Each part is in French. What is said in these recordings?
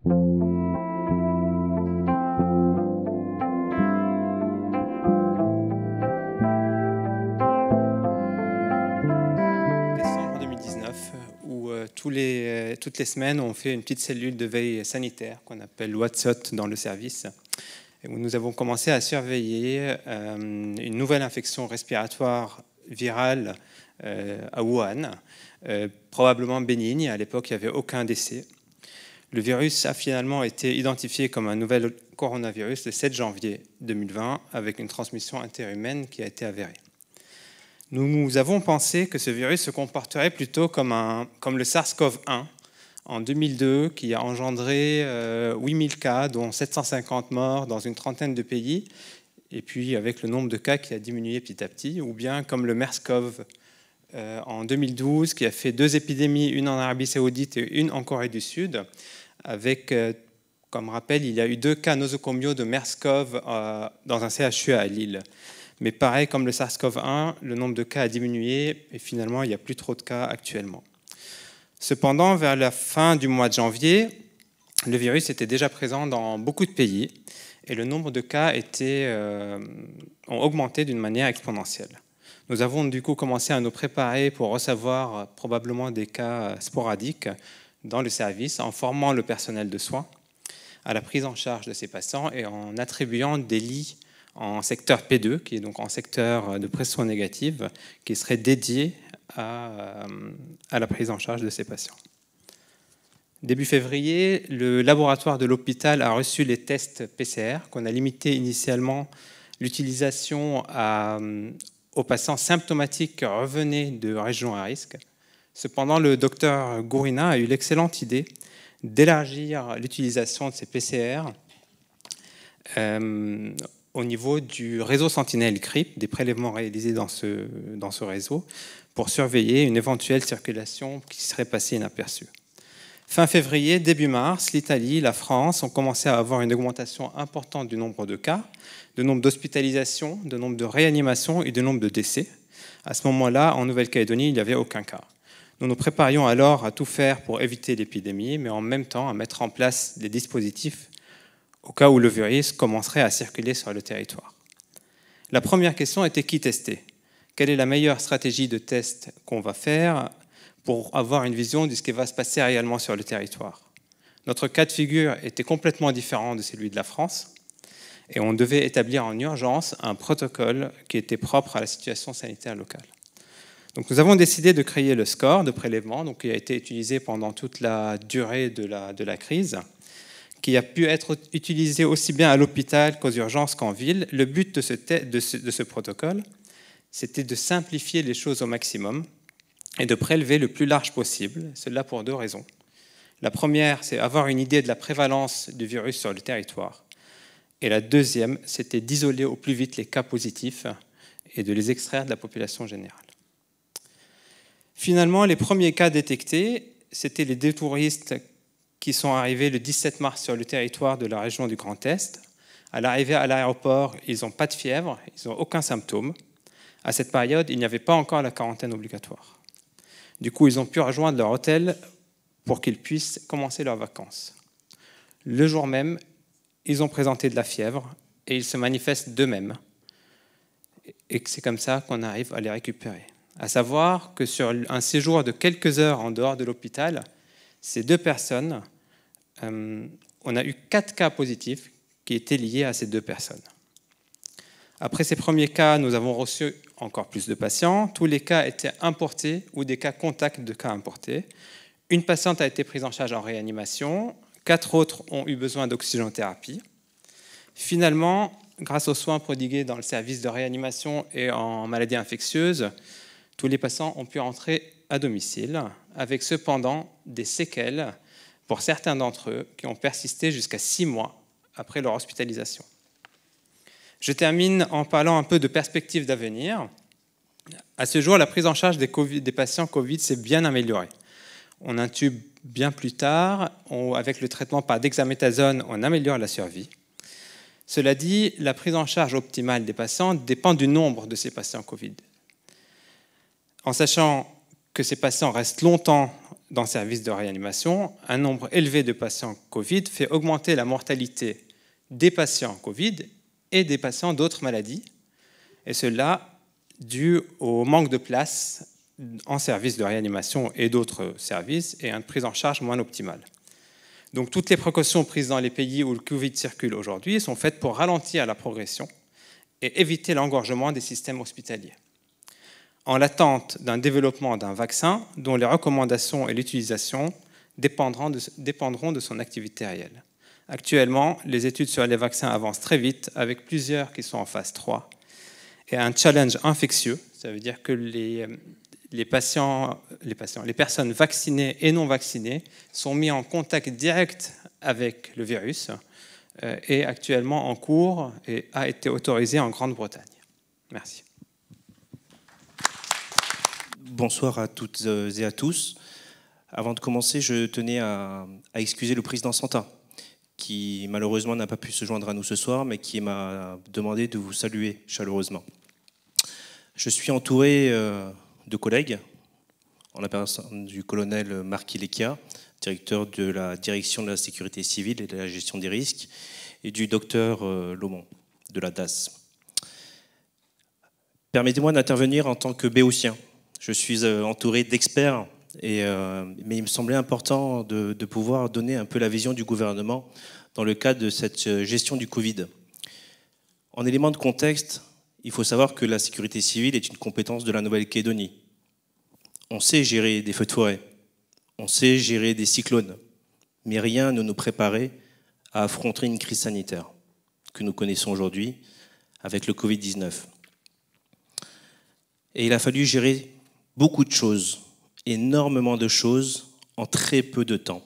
Décembre 2019, où toutes les semaines, on fait une petite cellule de veille sanitaire qu'on appelle WhatsApp dans le service, et où nous avons commencé à surveiller une nouvelle infection respiratoire virale à Wuhan, probablement bénigne. À l'époque, il n'y avait aucun décès. Le virus a finalement été identifié comme un nouvel coronavirus le 7 janvier 2020, avec une transmission interhumaine qui a été avérée. Nous avons pensé que ce virus se comporterait plutôt comme le SARS-CoV-1 en 2002, qui a engendré 8000 cas, dont 750 morts dans une trentaine de pays, et puis avec le nombre de cas qui a diminué petit à petit, ou bien comme le MERS-CoV en 2012, qui a fait 2 épidémies, une en Arabie Saoudite et une en Corée du Sud, avec, comme rappel, il y a eu 2 cas nosocomiaux de MERS-CoV dans un CHU à Lille. Mais pareil, comme le SARS-CoV-1, le nombre de cas a diminué et finalement, il n'y a plus trop de cas actuellement. Cependant, vers la fin du mois de janvier, le virus était déjà présent dans beaucoup de pays et le nombre de cas ont augmenté d'une manière exponentielle. Nous avons du coup commencé à nous préparer pour recevoir probablement des cas sporadiques dans le service en formant le personnel de soins à la prise en charge de ces patients et en attribuant des lits en secteur P2, qui est donc en secteur de pression négative, qui serait dédié à la prise en charge de ces patients. Début février, le laboratoire de l'hôpital a reçu les tests PCR, qu'on a limité initialement l'utilisation aux patients symptomatiques qui revenaient de régions à risque. Cependant, le docteur Gourina a eu l'excellente idée d'élargir l'utilisation de ces PCR au niveau du réseau Sentinelle-CRIP, des prélèvements réalisés dans ce réseau, pour surveiller une éventuelle circulation qui serait passée inaperçue. Fin février, début mars, l'Italie, la France ont commencé à avoir une augmentation importante du nombre de cas, de nombre d'hospitalisations, de nombre de réanimations et de nombre de décès. À ce moment-là, en Nouvelle-Calédonie, il n'y avait aucun cas. Nous nous préparions alors à tout faire pour éviter l'épidémie, mais en même temps à mettre en place des dispositifs au cas où le virus commencerait à circuler sur le territoire. La première question était qui tester ? Quelle est la meilleure stratégie de test qu'on va faire pour avoir une vision de ce qui va se passer réellement sur le territoire ? Notre cas de figure était complètement différent de celui de la France et on devait établir en urgence un protocole qui était propre à la situation sanitaire locale. Donc nous avons décidé de créer le score de prélèvement, donc qui a été utilisé pendant toute la durée de la crise, qui a pu être utilisé aussi bien à l'hôpital qu'aux urgences qu'en ville. Le but de ce protocole, c'était de simplifier les choses au maximum et de prélever le plus large possible, cela pour 2 raisons. La première, c'est avoir une idée de la prévalence du virus sur le territoire. Et la deuxième, c'était d'isoler au plus vite les cas positifs et de les extraire de la population générale. Finalement, les premiers cas détectés, c'était les 2 touristes qui sont arrivés le 17 mars sur le territoire de la région du Grand Est. À l'arrivée à l'aéroport, ils n'ont pas de fièvre, ils n'ont aucun symptôme. À cette période, il n'y avait pas encore la quarantaine obligatoire. Du coup, ils ont pu rejoindre leur hôtel pour qu'ils puissent commencer leurs vacances. Le jour même, ils ont présenté de la fièvre et ils se manifestent d'eux-mêmes. Et c'est comme ça qu'on arrive à les récupérer. À savoir que sur un séjour de quelques heures en dehors de l'hôpital, ces 2 personnes, on a eu 4 cas positifs qui étaient liés à ces 2 personnes. Après ces premiers cas, nous avons reçu encore plus de patients. Tous les cas étaient importés ou des cas contacts de cas importés. Une patiente a été prise en charge en réanimation. 4 autres ont eu besoin d'oxygénothérapie. Finalement, grâce aux soins prodigués dans le service de réanimation et en maladies infectieuses, tous les patients ont pu rentrer à domicile, avec cependant des séquelles pour certains d'entre eux qui ont persisté jusqu'à 6 mois après leur hospitalisation. Je termine en parlant un peu de perspectives d'avenir. À ce jour, la prise en charge des patients Covid s'est bien améliorée. On intube bien plus tard. Avec le traitement par dexaméthasone, on améliore la survie. Cela dit, la prise en charge optimale des patients dépend du nombre de ces patients Covid. En sachant que ces patients restent longtemps dans le service de réanimation, un nombre élevé de patients Covid fait augmenter la mortalité des patients Covid et des patients d'autres maladies, et cela dû au manque de place en service de réanimation et d'autres services et à une prise en charge moins optimale. Donc toutes les précautions prises dans les pays où le Covid circule aujourd'hui sont faites pour ralentir la progression et éviter l'engorgement des systèmes hospitaliers, en l'attente d'un développement d'un vaccin dont les recommandations et l'utilisation dépendront de son activité réelle. Actuellement, les études sur les vaccins avancent très vite, avec plusieurs qui sont en phase 3. Et un challenge infectieux, ça veut dire que les personnes vaccinées et non vaccinées sont mis en contact direct avec le virus, est actuellement en cours et a été autorisé en Grande-Bretagne. Merci. Bonsoir à toutes et à tous. Avant de commencer, je tenais à excuser le président Santin, qui malheureusement n'a pas pu se joindre à nous ce soir, mais qui m'a demandé de vous saluer chaleureusement. Je suis entouré de collègues, en la personne du colonel Marc Ilekia, directeur de la direction de la sécurité civile et de la gestion des risques, et du docteur Lomont, de la DAS. Permettez-moi d'intervenir en tant que béotien. Je suis entouré d'experts, mais il me semblait important de pouvoir donner un peu la vision du gouvernement dans le cadre de cette gestion du Covid. En élément de contexte, il faut savoir que la sécurité civile est une compétence de la Nouvelle-Calédonie. On sait gérer des feux de forêt, on sait gérer des cyclones, mais rien ne nous préparait à affronter une crise sanitaire que nous connaissons aujourd'hui avec le Covid-19. Et il a fallu gérer beaucoup de choses, énormément de choses, en très peu de temps.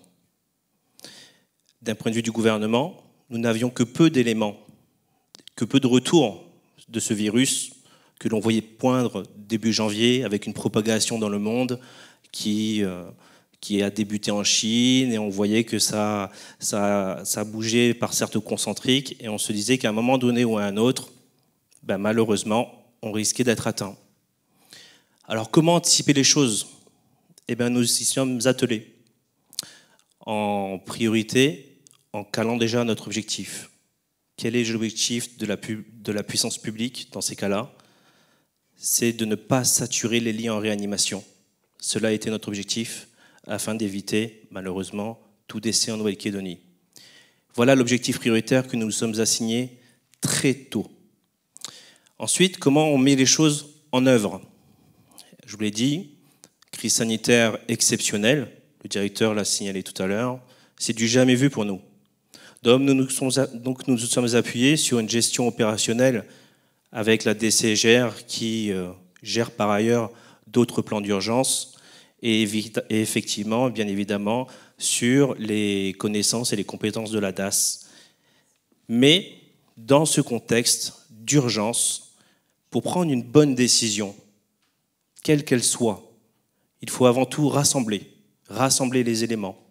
D'un point de vue du gouvernement, nous n'avions que peu d'éléments, que peu de retours de ce virus que l'on voyait poindre début janvier avec une propagation dans le monde qui a débuté en Chine, et on voyait que ça bougeait par cercles concentriques, et on se disait qu'à un moment donné ou à un autre, malheureusement, on risquait d'être atteint. Alors comment anticiper les choses ? Nous y sommes attelés. En priorité, en calant déjà notre objectif. Quel est l'objectif de la puissance publique dans ces cas-là ? C'est de ne pas saturer les lits en réanimation. Cela a été notre objectif afin d'éviter, malheureusement, tout décès en Nouvelle-Calédonie. Voilà l'objectif prioritaire que nous nous sommes assignés très tôt. Ensuite, comment on met les choses en œuvre ? Je vous l'ai dit, crise sanitaire exceptionnelle, le directeur l'a signalé tout à l'heure, c'est du jamais vu pour nous. Donc nous nous sommes appuyés sur une gestion opérationnelle avec la DCGR qui gère par ailleurs d'autres plans d'urgence et effectivement, bien évidemment, sur les connaissances et les compétences de la DAS. Mais dans ce contexte d'urgence, pour prendre une bonne décision, quelle qu'elle soit, il faut avant tout rassembler les éléments,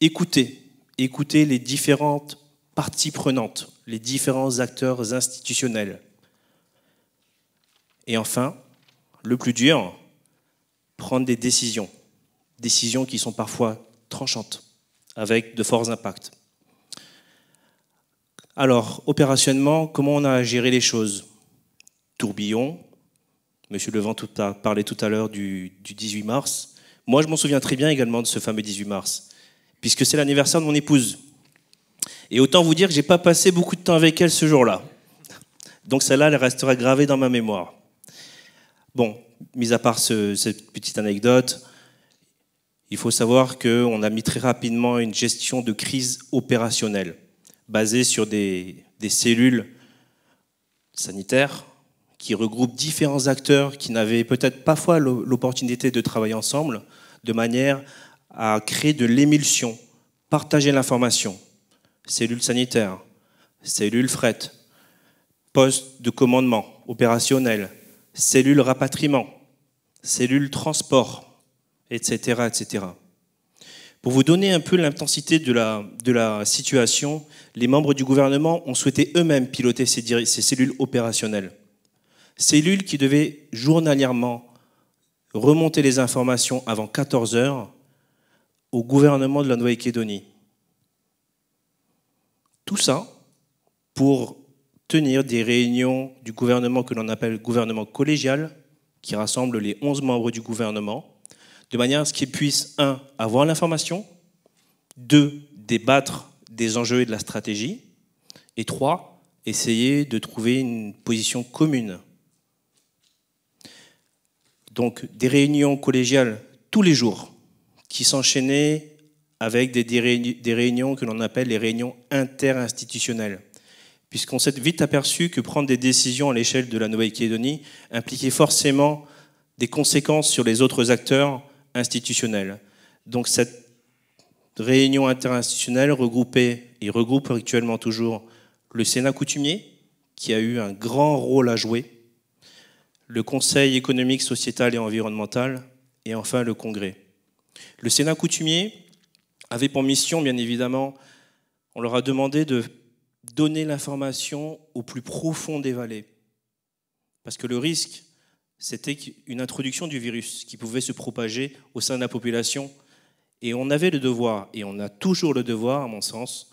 écouter les différentes parties prenantes, les différents acteurs institutionnels. Et enfin, le plus dur, prendre des décisions qui sont parfois tranchantes, avec de forts impacts. Alors, opérationnellement, comment on a géré les choses ? Tourbillon, M. Levent parlait tout à l'heure du 18 mars. Moi, je m'en souviens très bien également de ce fameux 18 mars, puisque c'est l'anniversaire de mon épouse. Et autant vous dire que je n'ai pas passé beaucoup de temps avec elle ce jour-là. Donc celle-là, elle restera gravée dans ma mémoire. Bon, mis à part cette petite anecdote, il faut savoir qu'on a mis très rapidement une gestion de crise opérationnelle, basée sur des cellules sanitaires qui regroupent différents acteurs qui n'avaient peut-être parfois l'opportunité de travailler ensemble, de manière à créer de l'émulsion, partager l'information. Cellules sanitaires, cellules fret, poste de commandement opérationnel, cellules rapatriement, cellules transport, etc., etc. Pour vous donner un peu l'intensité de la situation, les membres du gouvernement ont souhaité eux-mêmes piloter ces cellules opérationnelles. Cellules qui devaient journalièrement remonter les informations avant 14 heures au gouvernement de la Nouvelle-Calédonie. Tout ça pour tenir des réunions du gouvernement que l'on appelle gouvernement collégial, qui rassemble les 11 membres du gouvernement, de manière à ce qu'ils puissent, 1, avoir l'information, 2, débattre des enjeux et de la stratégie, et 3, essayer de trouver une position commune. Donc des réunions collégiales tous les jours, qui s'enchaînaient avec des réunions que l'on appelle les réunions interinstitutionnelles, puisqu'on s'est vite aperçu que prendre des décisions à l'échelle de la Nouvelle-Calédonie impliquait forcément des conséquences sur les autres acteurs institutionnels. Donc cette réunion interinstitutionnelle regroupait et regroupe actuellement toujours le Sénat coutumier, qui a eu un grand rôle à jouer, le Conseil économique, sociétal et environnemental, et enfin le Congrès. Le Sénat coutumier avait pour mission, bien évidemment, on leur a demandé de donner l'information au plus profond des vallées. Parce que le risque, c'était une introduction du virus qui pouvait se propager au sein de la population. Et on avait le devoir, et on a toujours le devoir, à mon sens,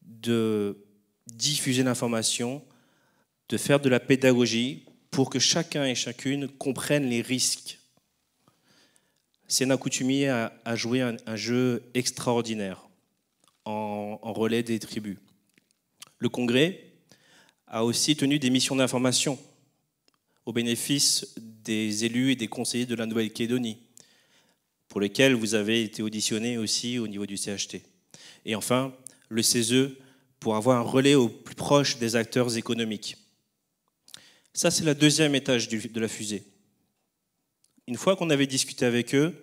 de diffuser l'information, de faire de la pédagogie pour que chacun et chacune comprenne les risques. Sénat coutumier a joué un jeu extraordinaire en relais des tribus. Le Congrès a aussi tenu des missions d'information au bénéfice des élus et des conseillers de la Nouvelle-Calédonie, pour lesquels vous avez été auditionnés aussi au niveau du CHT. Et enfin, le CESE, pour avoir un relais au plus proche des acteurs économiques. Ça, c'est le deuxième étage de la fusée. Une fois qu'on avait discuté avec eux,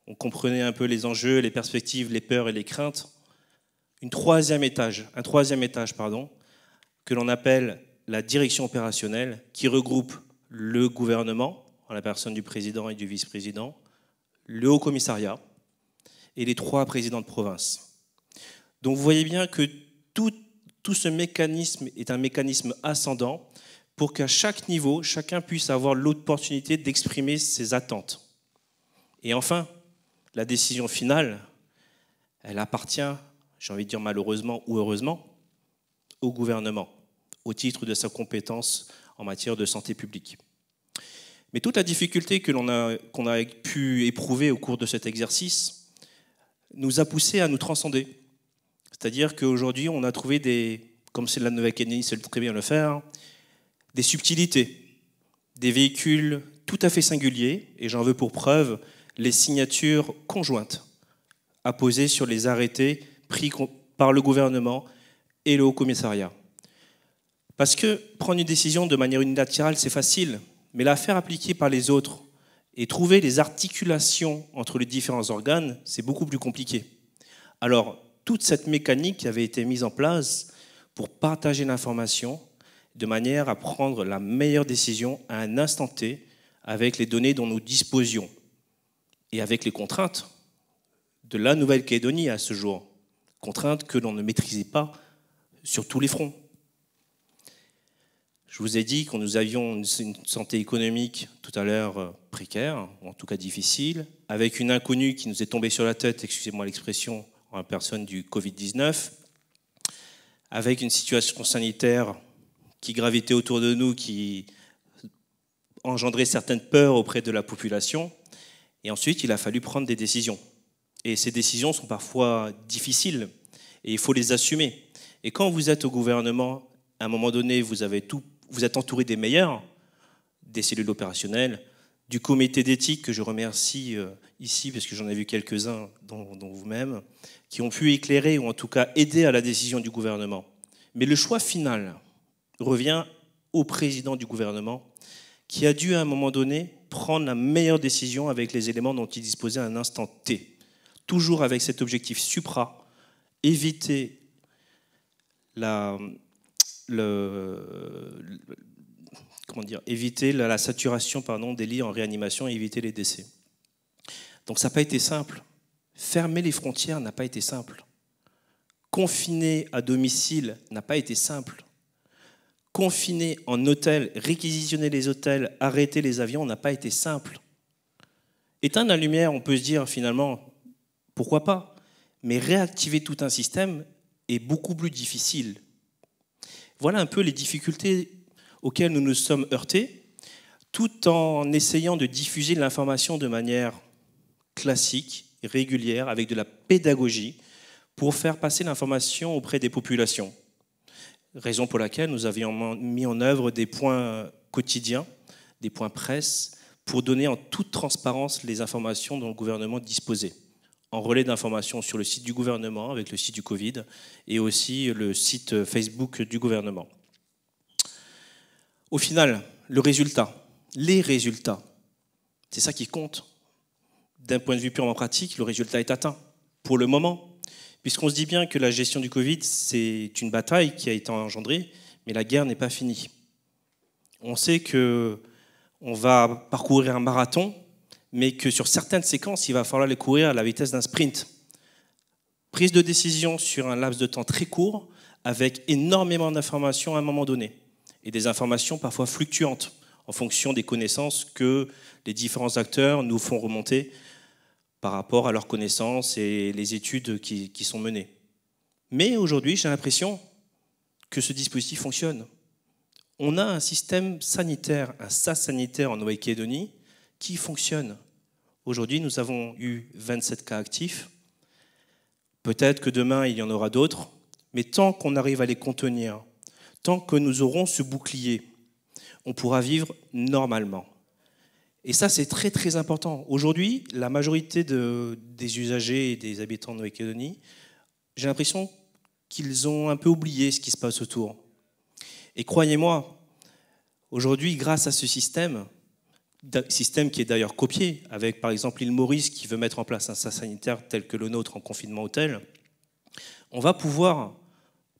on comprenait un peu les enjeux, les perspectives, les peurs et les craintes. Un troisième étage, que l'on appelle la direction opérationnelle, qui regroupe le gouvernement, en la personne du président et du vice-président, le haut-commissariat et les 3 présidents de province. Donc vous voyez bien que tout ce mécanisme est un mécanisme ascendant pour qu'à chaque niveau, chacun puisse avoir l'opportunité d'exprimer ses attentes. Et enfin, la décision finale, elle appartient, j'ai envie de dire malheureusement ou heureusement, au gouvernement, au titre de sa compétence en matière de santé publique. Mais toute la difficulté qu'on a pu éprouver au cours de cet exercice nous a poussé à nous transcender. C'est-à-dire qu'aujourd'hui, on a trouvé comme c'est la Nouvelle-Calédonie sait très bien le faire, des subtilités, des véhicules tout à fait singuliers, et j'en veux pour preuve les signatures conjointes apposées sur les arrêtés pris par le gouvernement et le Haut-Commissariat. Parce que prendre une décision de manière unilatérale, c'est facile, mais la faire appliquer par les autres et trouver les articulations entre les différents organes, c'est beaucoup plus compliqué. Alors, toute cette mécanique avait été mise en place pour partager l'information de manière à prendre la meilleure décision à un instant T avec les données dont nous disposions et avec les contraintes de la Nouvelle-Calédonie à ce jour, contraintes que l'on ne maîtrisait pas sur tous les fronts. Je vous ai dit que nous avions une santé économique tout à l'heure précaire, ou en tout cas difficile, avec une inconnue qui nous est tombée sur la tête, excusez-moi l'expression, en la personne du Covid-19, avec une situation sanitaire qui gravitait autour de nous, qui engendrait certaines peurs auprès de la population. Et ensuite, il a fallu prendre des décisions. Et ces décisions sont parfois difficiles, et il faut les assumer. Et quand vous êtes au gouvernement, à un moment donné, vous êtes entouré des meilleurs, des cellules opérationnelles, du comité d'éthique que je remercie ici, parce que j'en ai vu quelques-uns, dont vous-même, qui ont pu éclairer ou en tout cas aider à la décision du gouvernement. Mais le choix final revient au président du gouvernement, qui a dû à un moment donné prendre la meilleure décision avec les éléments dont il disposait à un instant T. Toujours avec cet objectif supra, éviter la saturation des lits en réanimation et éviter les décès. Donc ça n'a pas été simple. Fermer les frontières n'a pas été simple. Confiner à domicile n'a pas été simple. Confiner en hôtel, réquisitionner les hôtels, arrêter les avions n'a pas été simple. Éteindre la lumière, on peut se dire finalement, Pourquoi pas? Mais réactiver tout un système est beaucoup plus difficile. Voilà un peu les difficultés auxquelles nous nous sommes heurtés, tout en essayant de diffuser l'information de manière classique, régulière, avec de la pédagogie, pour faire passer l'information auprès des populations. Raison pour laquelle nous avions mis en œuvre des points quotidiens, des points presse, pour donner en toute transparence les informations dont le gouvernement disposait, en relais d'informations sur le site du gouvernement, avec le site du Covid, et aussi le site Facebook du gouvernement. Au final, le résultat, les résultats, c'est ça qui compte. D'un point de vue purement pratique, le résultat est atteint, pour le moment, puisqu'on se dit bien que la gestion du Covid, c'est une bataille qui a été engendrée, mais la guerre n'est pas finie. On sait qu'on va parcourir un marathon, mais que sur certaines séquences, il va falloir les courir à la vitesse d'un sprint. Prise de décision sur un laps de temps très court, avec énormément d'informations à un moment donné, et des informations parfois fluctuantes, en fonction des connaissances que les différents acteurs nous font remonter par rapport à leurs connaissances et les études qui sont menées. Mais aujourd'hui, j'ai l'impression que ce dispositif fonctionne. On a un système sanitaire, un SAS sanitaire en Nouvelle-Calédonie qui fonctionne. Aujourd'hui, nous avons eu 27 cas actifs. Peut-être que demain, il y en aura d'autres. Mais tant qu'on arrive à les contenir, tant que nous aurons ce bouclier, on pourra vivre normalement. Et ça, c'est très, très important. Aujourd'hui, la majorité des usagers et des habitants de Nouvelle-Calédonie, j'ai l'impression qu'ils ont un peu oublié ce qui se passe autour. Et croyez-moi, aujourd'hui, grâce à ce système qui est d'ailleurs copié, avec par exemple l'île Maurice qui veut mettre en place un SAS sanitaire tel que le nôtre en confinement hôtel, on va pouvoir,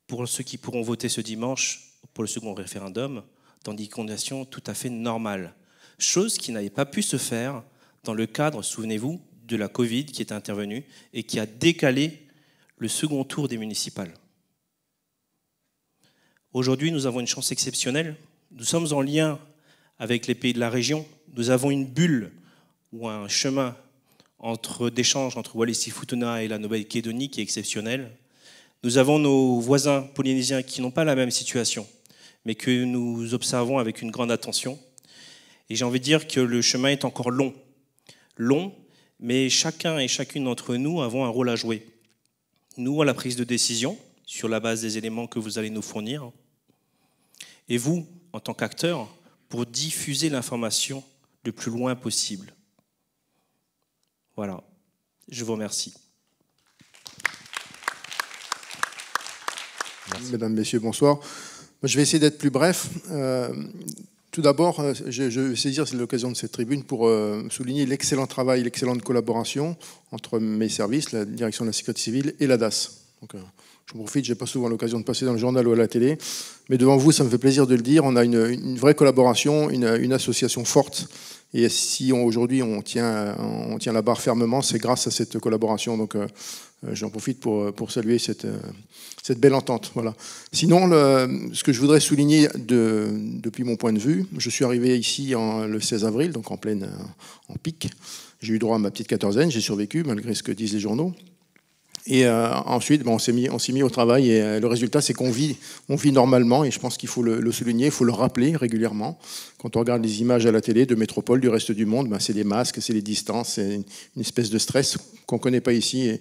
pour ceux qui pourront voter ce dimanche pour le second référendum, dans des conditions tout à fait normales. Chose qui n'avait pas pu se faire dans le cadre, souvenez-vous, de la Covid qui est intervenue et qui a décalé le second tour des municipales. Aujourd'hui, nous avons une chance exceptionnelle. Nous sommes en lien avec les pays de la région. Nous avons une bulle ou un chemin d'échange entre Wallis-et-Futuna et la Nouvelle-Calédonie qui est exceptionnel. Nous avons nos voisins polynésiens qui n'ont pas la même situation, mais que nous observons avec une grande attention. Et j'ai envie de dire que le chemin est encore long. Long, mais chacun et chacune d'entre nous avons un rôle à jouer. Nous, à la prise de décision, sur la base des éléments que vous allez nous fournir. Et vous, en tant qu'acteur, pour diffuser l'information le plus loin possible. Voilà. Je vous remercie. Merci. Mesdames, Messieurs, bonsoir. Je vais essayer d'être plus bref. Tout d'abord, je vais saisir l'occasion de cette tribune pour souligner l'excellent travail, l'excellente collaboration entre mes services, la direction de la sécurité civile et la DAS. Donc, je profite, je n'ai pas souvent l'occasion de passer dans le journal ou à la télé, mais devant vous, ça me fait plaisir de le dire, on a une vraie collaboration, une association forte, et si aujourd'hui on tient la barre fermement, c'est grâce à cette collaboration. Donc, j'en profite pour saluer cette belle entente. Voilà. Sinon, ce que je voudrais souligner depuis mon point de vue, je suis arrivé ici le 16 avril, donc en pic. J'ai eu droit à ma petite quatorzaine, j'ai survécu malgré ce que disent les journaux. Et ensuite, on s'est mis au travail et le résultat, c'est qu'on vit normalement, et je pense qu'il faut le souligner, il faut le rappeler régulièrement. Quand on regarde les images à la télé de métropole, du reste du monde, c'est les masques, c'est les distances, c'est une espèce de stress qu'on ne connaît pas ici.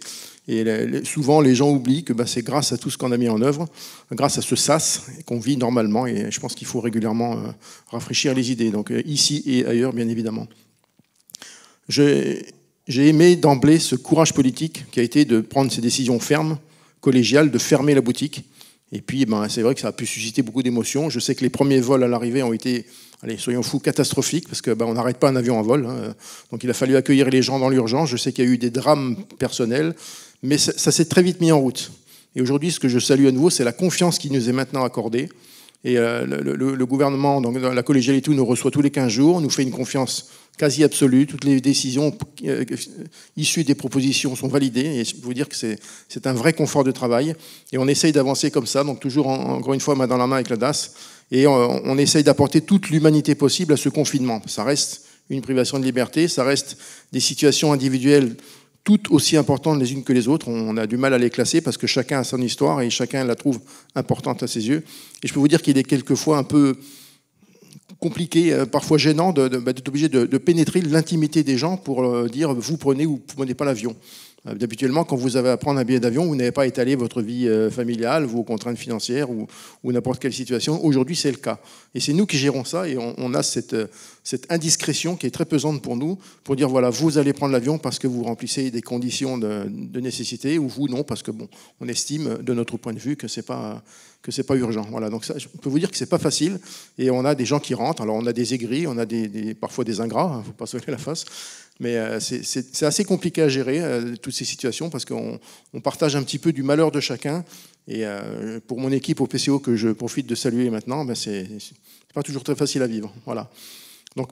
Et souvent, les gens oublient que c'est grâce à tout ce qu'on a mis en œuvre, grâce à ce SAS, qu'on vit normalement, et je pense qu'il faut régulièrement rafraîchir les idées, donc ici et ailleurs, bien évidemment. J'ai aimé d'emblée ce courage politique qui a été de prendre ces décisions fermes, collégiales, de fermer la boutique. Et puis, c'est vrai que ça a pu susciter beaucoup d'émotions. Je sais que les premiers vols à l'arrivée ont été, allez, soyons fous, catastrophiques, parce qu'on n'arrête pas un avion en vol. Donc il a fallu accueillir les gens dans l'urgence. Je sais qu'il y a eu des drames personnels, mais ça s'est très vite mis en route. Et aujourd'hui, ce que je salue à nouveau, c'est la confiance qui nous est maintenant accordée. Et le gouvernement, donc la collégialité, nous reçoit tous les 15 jours, nous fait une confiance quasi absolue. Toutes les décisions issues des propositions sont validées. Et je peux vous dire que c'est un vrai confort de travail. Et on essaye d'avancer comme ça, donc toujours, encore une fois, main dans la main avec la DAS. Et on essaye d'apporter toute l'humanité possible à ce confinement. Ça reste une privation de liberté, ça reste des situations individuelles toutes aussi importantes les unes que les autres. On a du mal à les classer parce que chacun a son histoire et chacun la trouve importante à ses yeux. Et je peux vous dire qu'il est quelquefois un peu compliqué, parfois gênant, d'être obligé de pénétrer l'intimité des gens pour dire vous prenez ou vous ne prenez pas l'avion. Habituellement, quand vous avez à prendre un billet d'avion, vous n'avez pas étalé votre vie familiale, vos contraintes financières ou n'importe quelle situation. Aujourd'hui, c'est le cas. Et c'est nous qui gérons ça et on a cette indiscrétion qui est très pesante pour nous, pour dire voilà, vous allez prendre l'avion parce que vous remplissez des conditions de nécessité, ou vous non, parce que bon, on estime de notre point de vue que c'est pas urgent. Voilà, donc ça, je peux vous dire que c'est pas facile. Et on a des gens qui rentrent. Alors on a des aigris, on a parfois des ingrats. Faut pas se voiler la face. Mais c'est assez compliqué à gérer toutes ces situations parce qu'on partage un petit peu du malheur de chacun. Et pour mon équipe au PCO que je profite de saluer maintenant, ben c'est pas toujours très facile à vivre. Voilà. Donc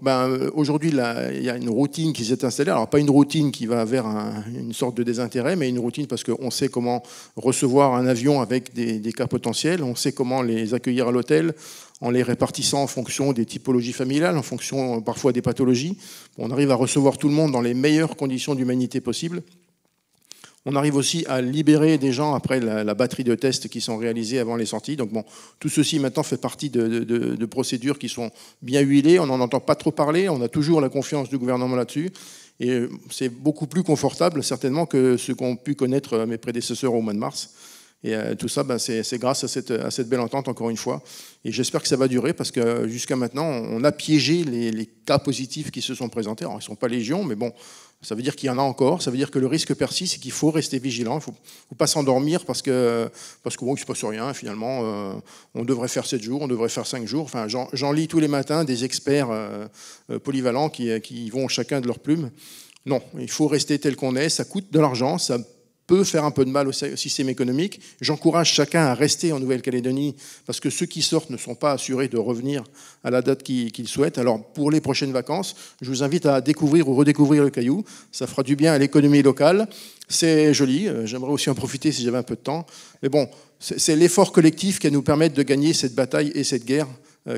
aujourd'hui, il y a une routine qui s'est installée. Alors pas une routine qui va vers une sorte de désintérêt, mais une routine parce qu'on sait comment recevoir un avion avec des cas potentiels. On sait comment les accueillir à l'hôtel, en les répartissant en fonction des typologies familiales, en fonction parfois des pathologies. On arrive à recevoir tout le monde dans les meilleures conditions d'humanité possibles. On arrive aussi à libérer des gens après la batterie de tests qui sont réalisés avant les sorties. Donc bon, tout ceci maintenant fait partie de procédures qui sont bien huilées. On n'en entend pas trop parler. On a toujours la confiance du gouvernement là-dessus. Et c'est beaucoup plus confortable certainement que ce qu'ont pu connaître mes prédécesseurs au mois de mars. Et tout ça, c'est grâce à cette belle entente, encore une fois. Et j'espère que ça va durer, parce que jusqu'à maintenant, on a piégé les cas positifs qui se sont présentés. Alors, ils ne sont pas légion, mais bon, ça veut dire qu'il y en a encore. Ça veut dire que le risque persiste et qu'il faut rester vigilant. Il ne faut pas s'endormir parce que bon, il ne se passe rien, finalement. On devrait faire 7 jours, on devrait faire 5 jours. Enfin, j'en lis tous les matins des experts polyvalents qui vont chacun de leur plume. Non, il faut rester tel qu'on est. Ça coûte de l'argent, ça peut faire un peu de mal au système économique. J'encourage chacun à rester en Nouvelle-Calédonie parce que ceux qui sortent ne sont pas assurés de revenir à la date qu'ils souhaitent. Alors pour les prochaines vacances, je vous invite à découvrir ou redécouvrir le Caillou. Ça fera du bien à l'économie locale. C'est joli. J'aimerais aussi en profiter si j'avais un peu de temps. Mais bon, c'est l'effort collectif qui va nous permettre de gagner cette bataille et cette guerre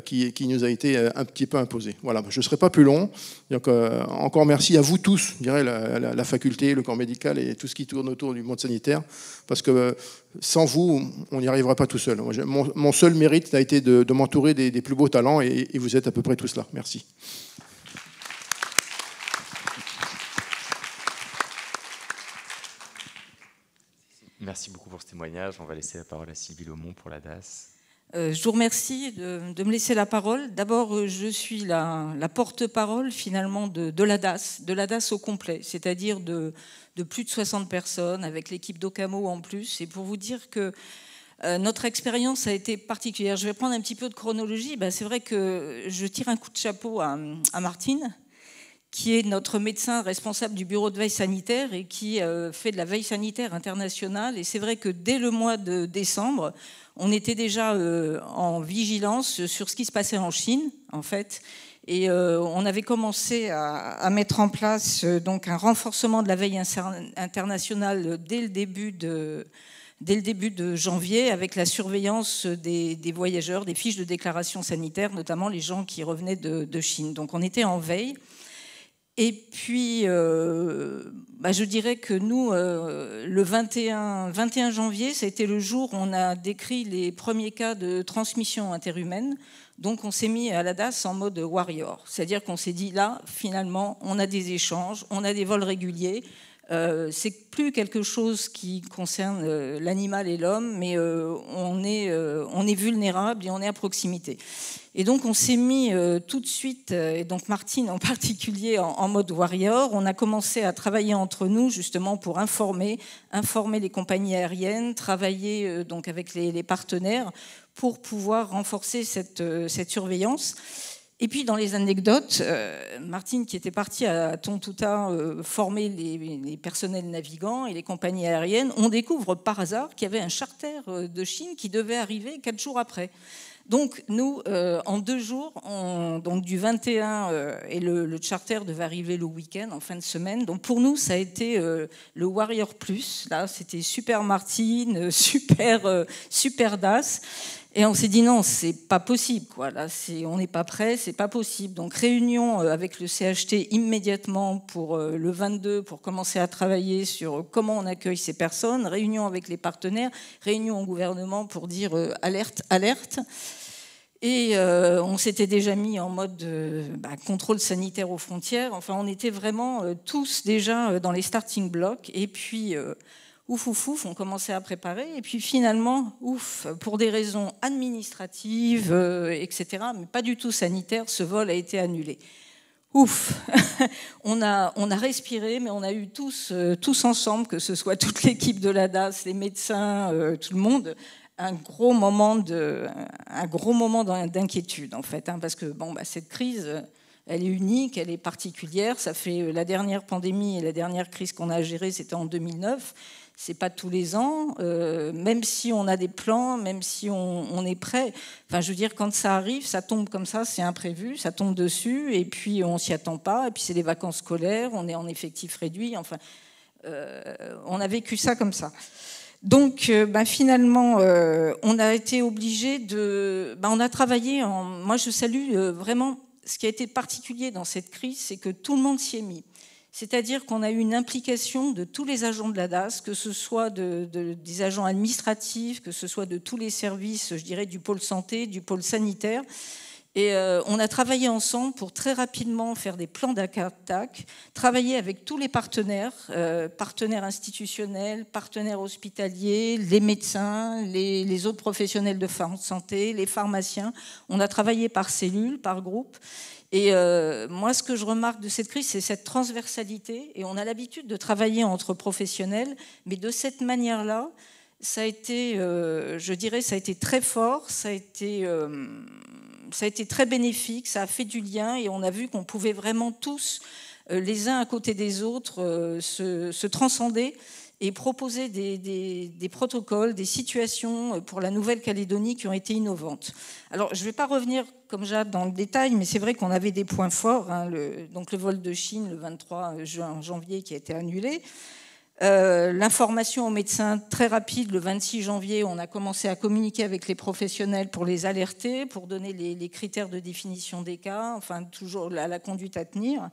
qui nous a été un petit peu imposée. Voilà, je ne serai pas plus long. Donc, encore merci à vous tous, je dirais, la faculté, le corps médical et tout ce qui tourne autour du monde sanitaire, parce que sans vous, on n'y arrivera pas tout seul. Mon seul mérite a été de m'entourer des plus beaux talents et vous êtes à peu près tous là. Merci. Merci beaucoup pour ce témoignage. On va laisser la parole à Sylvie Laumont pour la DAS. Je vous remercie de me laisser la parole. D'abord, je suis la porte-parole finalement de la DAS au complet, c'est-à-dire de plus de 60 personnes avec l'équipe d'Ocamo en plus. Et pour vous dire que notre expérience a été particulière. Je vais prendre un petit peu de chronologie. C'est vrai que je tire un coup de chapeau à Martine, qui est notre médecin responsable du bureau de veille sanitaire et qui fait de la veille sanitaire internationale. Et c'est vrai que dès le mois de décembre, on était déjà en vigilance sur ce qui se passait en Chine, en fait. Et on avait commencé à mettre en place donc un renforcement de la veille internationale dès le début de janvier, avec la surveillance des voyageurs, des fiches de déclaration sanitaire, notamment les gens qui revenaient de Chine. Donc on était en veille. Et puis, je dirais que nous, le 21 janvier, ça a été le jour où on a décrit les premiers cas de transmission interhumaine. Donc, on s'est mis à la DAS en mode warrior. C'est-à-dire qu'on s'est dit, là, finalement, on a des échanges, on a des vols réguliers. C'est plus quelque chose qui concerne l'animal et l'homme, mais on est vulnérable et on est à proximité. Et donc on s'est mis tout de suite, et donc Martine en particulier en mode warrior, on a commencé à travailler entre nous justement pour informer les compagnies aériennes, travailler donc avec les partenaires pour pouvoir renforcer cette surveillance. Et puis dans les anecdotes, Martine qui était partie à Tontouta former les personnels navigants et les compagnies aériennes, on découvre par hasard qu'il y avait un charter de Chine qui devait arriver 4 jours après. Donc nous, en 2 jours, donc du 21, et le charter devait arriver le week-end, en fin de semaine. Donc pour nous, ça a été le Warrior Plus. Là, c'était super Martine, super DAS. Et on s'est dit non, c'est pas possible, quoi. Là, on n'est pas prêt, c'est pas possible. Donc réunion avec le CHT immédiatement pour le 22 pour commencer à travailler sur comment on accueille ces personnes. Réunion avec les partenaires, réunion au gouvernement pour dire alerte, alerte. Et on s'était déjà mis en mode contrôle sanitaire aux frontières. Enfin, on était vraiment tous déjà dans les starting blocks. Et puis ouf, on commençait à préparer. Et puis finalement, pour des raisons administratives, etc., mais pas du tout sanitaires, ce vol a été annulé. Ouf, on a respiré, mais on a eu tous ensemble, que ce soit toute l'équipe de la DAS, les médecins, tout le monde, un gros moment d'inquiétude, en fait, hein, parce que cette crise, elle est unique, elle est particulière. Ça fait la dernière pandémie et la dernière crise qu'on a gérée, c'était en 2009. C'est pas tous les ans, même si on a des plans, même si on est prêt. Enfin, je veux dire, quand ça arrive, ça tombe comme ça, c'est imprévu, ça tombe dessus, et puis on s'y attend pas. Et puis c'est les vacances scolaires, on est en effectif réduit. Enfin, on a vécu ça comme ça. Donc, finalement, on a été obligé de. On a travaillé. Moi, je salue vraiment ce qui a été particulier dans cette crise, c'est que tout le monde s'y est mis. C'est-à-dire qu'on a eu une implication de tous les agents de la DAS, que ce soit des agents administratifs, que ce soit de tous les services, je dirais, du pôle santé, du pôle sanitaire. Et on a travaillé ensemble pour très rapidement faire des plans d'attaque, travailler avec tous les partenaires, partenaires institutionnels, partenaires hospitaliers, les médecins, les autres professionnels de santé, les pharmaciens. On a travaillé par cellules, par groupe. Et moi, ce que je remarque de cette crise, c'est cette transversalité. Et on a l'habitude de travailler entre professionnels, mais de cette manière-là, ça a été, je dirais, ça a été très fort, ça a été très bénéfique, ça a fait du lien, et on a vu qu'on pouvait vraiment tous, les uns à côté des autres, se transcender et proposer des protocoles, des situations pour la Nouvelle-Calédonie qui ont été innovantes. Alors, je ne vais pas revenir, comme Jade, dans le détail, mais c'est vrai qu'on avait des points forts. Hein, donc le vol de Chine, le 23 janvier, qui a été annulé. L'information aux médecins très rapide, le 26 janvier, on a commencé à communiquer avec les professionnels pour les alerter, pour donner les critères de définition des cas, enfin toujours la conduite à tenir.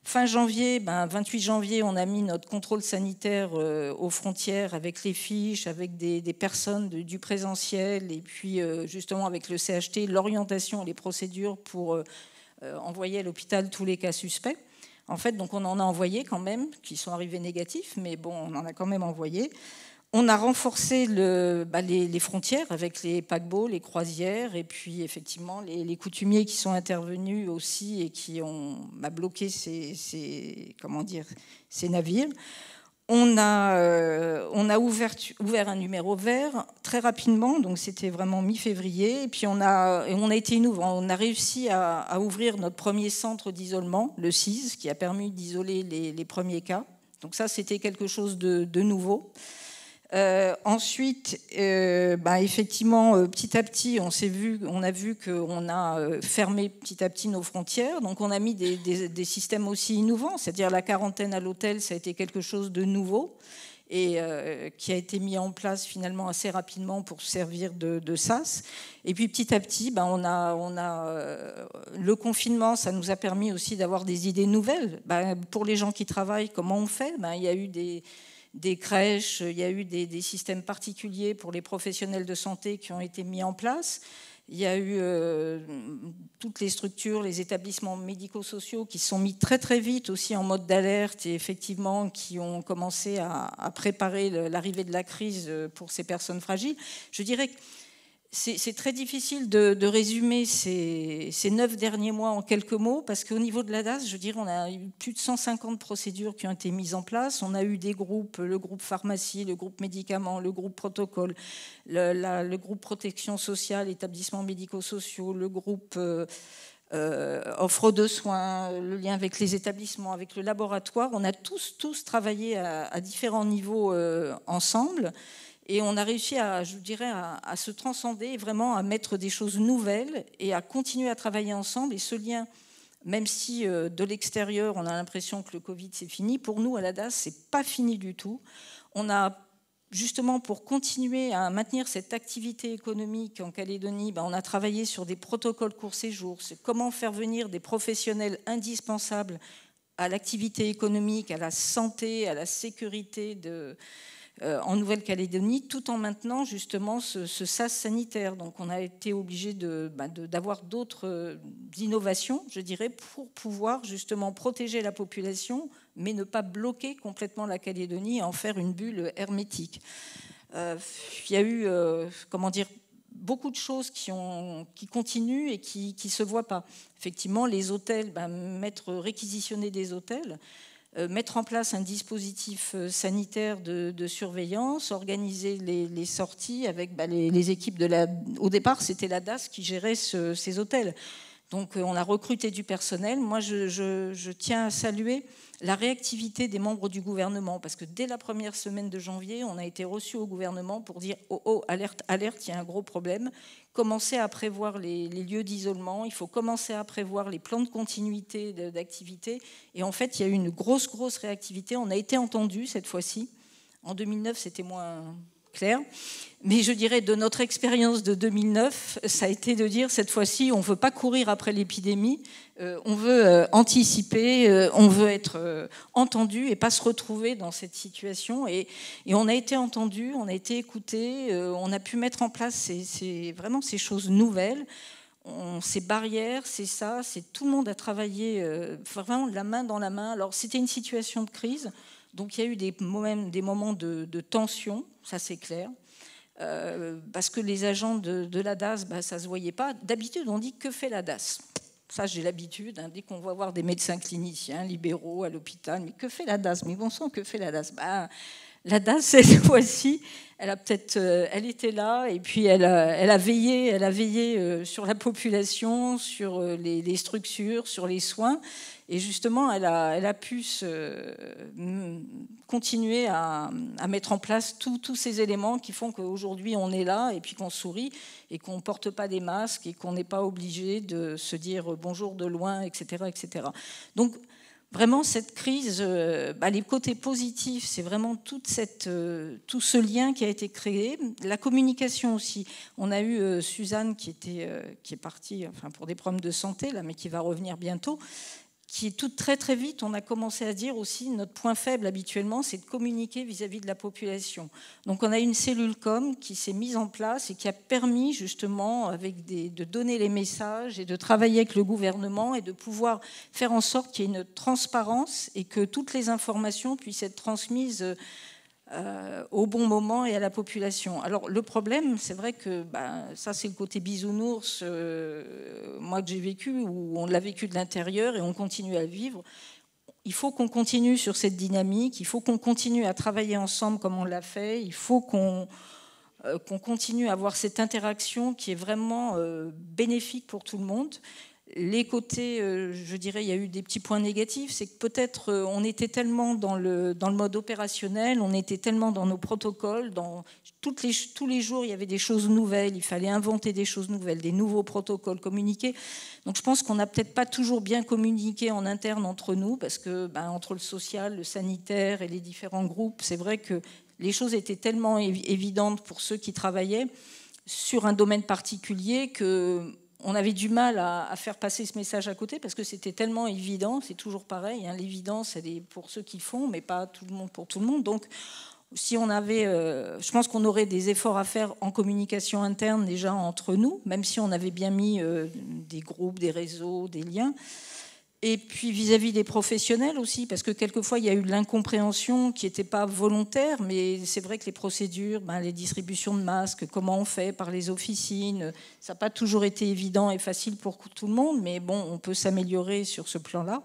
Fin janvier, 28 janvier, on a mis notre contrôle sanitaire aux frontières avec les fiches, avec des personnes du présentiel, et puis justement avec le CHT, l'orientation et les procédures pour envoyer à l'hôpital tous les cas suspects. En fait, donc on en a envoyé quand même, qui sont arrivés négatifs, mais bon, on en a quand même envoyé. On a renforcé les frontières avec les paquebots, les croisières, et puis effectivement les coutumiers qui sont intervenus aussi et qui ont bloqué ces navires. On a ouvert un numéro vert très rapidement, donc c'était vraiment mi-février. Et puis on a été innovant. On a réussi à ouvrir notre premier centre d'isolement, le CIS, qui a permis d'isoler les premiers cas. Donc ça, c'était quelque chose de nouveau. Ensuite, effectivement, petit à petit, on a vu qu'on a fermé petit à petit nos frontières. Donc, on a mis des systèmes aussi innovants, c'est-à-dire la quarantaine à l'hôtel, ça a été quelque chose de nouveau et qui a été mis en place finalement assez rapidement pour servir de sas. Et puis petit à petit, le confinement, ça nous a permis aussi d'avoir des idées nouvelles. Pour les gens qui travaillent, comment on fait ? Il y a eu des crèches, il y a eu des systèmes particuliers pour les professionnels de santé qui ont été mis en place. Il y a eu toutes les structures, les établissements médico-sociaux qui se sont mis très très vite aussi en mode d'alerte et effectivement qui ont commencé à préparer l'arrivée de la crise pour ces personnes fragiles. Je dirais que c'est très difficile de résumer ces 9 derniers mois en quelques mots, parce qu'au niveau de la DAS, je dirais, on a eu plus de 150 procédures qui ont été mises en place. On a eu des groupes, le groupe pharmacie, le groupe médicaments, le groupe protocole, le groupe protection sociale, établissements médico-sociaux, le groupe offre de soins, le lien avec les établissements, avec le laboratoire. On a tous travaillé à différents niveaux ensemble. Et on a réussi à se transcender et vraiment à mettre des choses nouvelles et à continuer à travailler ensemble. Et ce lien, même si de l'extérieur, on a l'impression que le Covid, c'est fini, pour nous, à la DAS, c'est pas fini du tout. On a justement, pour continuer à maintenir cette activité économique en Calédonie, on a travaillé sur des protocoles court-séjour. C'est comment faire venir des professionnels indispensables à l'activité économique, à la santé, à la sécurité en Nouvelle-Calédonie, tout en maintenant justement ce sas sanitaire. Donc on a été obligé d'avoir d'autres innovations, je dirais, pour pouvoir justement protéger la population, mais ne pas bloquer complètement la Calédonie et en faire une bulle hermétique. Il y a eu, beaucoup de choses qui continuent et qui ne se voient pas. Effectivement, les hôtels, réquisitionner des hôtels, mettre en place un dispositif sanitaire de surveillance, organiser les sorties avec les équipes Au départ, c'était la DAS qui gérait ces hôtels. Donc, on a recruté du personnel. Moi, je tiens à saluer la réactivité des membres du gouvernement, parce que dès la première semaine de janvier, on a été reçus au gouvernement pour dire « Oh, alerte, alerte, il y a un gros problème ». Commencer à prévoir les lieux d'isolement, il faut commencer à prévoir les plans de continuité d'activité. Et en fait, il y a eu une grosse réactivité. On a été entendus cette fois-ci. En 2009, c'était moins clair. Mais je dirais, de notre expérience de 2009, ça a été de dire, cette fois-ci, on ne veut pas courir après l'épidémie, on veut anticiper, on veut être entendu et pas se retrouver dans cette situation. Et on a été entendu, on a été écouté, on a pu mettre en place vraiment ces choses nouvelles. Ces barrières, c'est ça, c'est tout le monde a travaillé vraiment la main dans la main. Alors, c'était une situation de crise, donc il y a eu des moments de tension, ça c'est clair. Parce que les agents de la DAS, ça ne se voyait pas. D'habitude, on dit « que fait la DAS ?» Ça, j'ai l'habitude, dès qu'on va voir des médecins cliniciens, libéraux à l'hôpital, mais que fait la DAS? Mais bon sang, que fait la DAS? La DAS, cette fois-ci, elle était là, et puis elle a veillé sur la population, sur les structures, sur les soins. Et justement, elle a pu continuer à mettre en place tous ces éléments qui font qu'aujourd'hui, on est là et puis qu'on sourit et qu'on ne porte pas des masques et qu'on n'est pas obligé de se dire bonjour de loin, etc. etc. Donc, vraiment, cette crise, les côtés positifs, c'est vraiment tout ce lien qui a été créé. La communication aussi. On a eu Suzanne qui est partie pour des problèmes de santé, là, mais qui va revenir bientôt, qui est très très vite, on a commencé à dire aussi, notre point faible habituellement, c'est de communiquer vis-à-vis de la population. Donc on a une cellule com qui s'est mise en place et qui a permis justement de donner les messages et de travailler avec le gouvernement et de pouvoir faire en sorte qu'il y ait une transparence et que toutes les informations puissent être transmises au bon moment et à la population. Alors le problème, c'est vrai que ça c'est le côté bisounours, moi que j'ai vécu, où on l'a vécu de l'intérieur et on continue à le vivre. Il faut qu'on continue sur cette dynamique, il faut qu'on continue à travailler ensemble comme on l'a fait, il faut qu'on continue à avoir cette interaction qui est vraiment bénéfique pour tout le monde. Les côtés, je dirais, il y a eu des petits points négatifs, c'est que peut-être on était tellement dans le mode opérationnel, on était tellement dans nos protocoles, tous les jours il y avait des choses nouvelles, il fallait inventer des choses nouvelles, des nouveaux protocoles communiqués. Donc je pense qu'on n'a peut-être pas toujours bien communiqué en interne entre nous, parce que entre le social, le sanitaire et les différents groupes, c'est vrai que les choses étaient tellement évidentes pour ceux qui travaillaient sur un domaine particulier que on avait du mal à faire passer ce message à côté parce que c'était tellement évident, c'est toujours pareil, l'évidence elle est pour ceux qui font, mais pas tout le monde pour tout le monde. Donc si on avait, je pense qu'on aurait des efforts à faire en communication interne déjà entre nous, même si on avait bien mis des groupes, des réseaux, des liens. Et puis vis-à-vis des professionnels aussi, parce que quelquefois il y a eu de l'incompréhension qui n'était pas volontaire, mais c'est vrai que les procédures, les distributions de masques, comment on fait par les officines, ça n'a pas toujours été évident et facile pour tout le monde, mais bon, on peut s'améliorer sur ce plan-là.